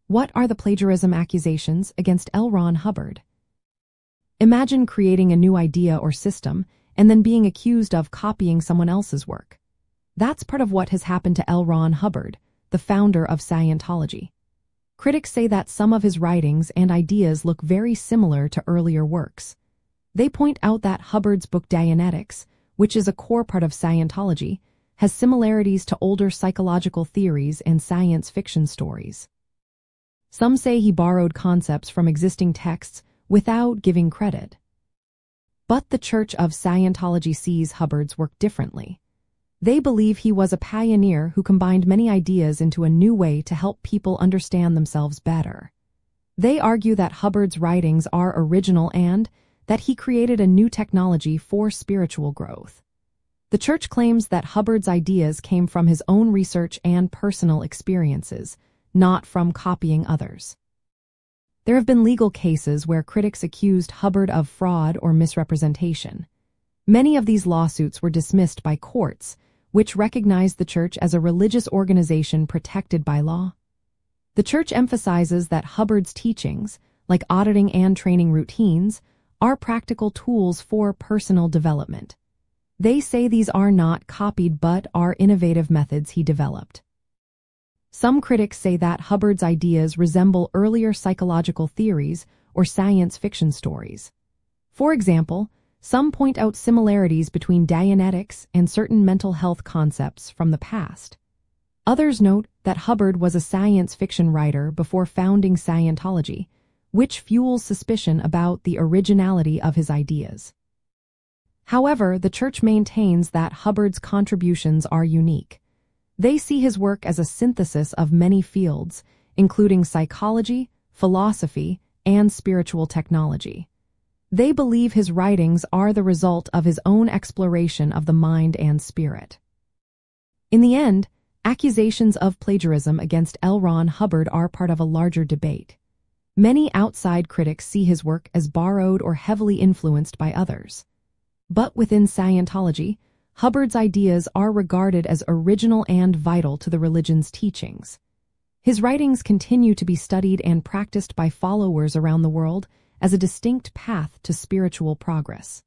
What are the plagiarism accusations against L. Ron Hubbard? Imagine creating a new idea or system and then being accused of copying someone else's work. That's part of what has happened to L. Ron Hubbard, the founder of Scientology. Critics say that some of his writings and ideas look very similar to earlier works. They point out that Hubbard's book Dianetics, which is a core part of Scientology, has similarities to older psychological theories and science fiction stories. Some say he borrowed concepts from existing texts without giving credit. But the Church of Scientology sees Hubbard's work differently. They believe he was a pioneer who combined many ideas into a new way to help people understand themselves better. They argue that Hubbard's writings are original and that he created a new technology for spiritual growth. The Church claims that Hubbard's ideas came from his own research and personal experiences, not from copying others. There have been legal cases where critics accused Hubbard of fraud or misrepresentation. Many of these lawsuits were dismissed by courts, which recognized the Church as a religious organization protected by law. The Church emphasizes that Hubbard's teachings, like auditing and training routines, are practical tools for personal development. They say these are not copied but are innovative methods he developed. Some critics say that Hubbard's ideas resemble earlier psychological theories or science fiction stories. For example, some point out similarities between Dianetics and certain mental health concepts from the past. Others note that Hubbard was a science fiction writer before founding Scientology, which fuels suspicion about the originality of his ideas. However, the Church maintains that Hubbard's contributions are unique. They see his work as a synthesis of many fields, including psychology, philosophy, and spiritual technology. They believe his writings are the result of his own exploration of the mind and spirit. In the end, accusations of plagiarism against L. Ron Hubbard are part of a larger debate. Many outside critics see his work as borrowed or heavily influenced by others. But within Scientology, Hubbard's ideas are regarded as original and vital to the religion's teachings. His writings continue to be studied and practiced by followers around the world as a distinct path to spiritual progress.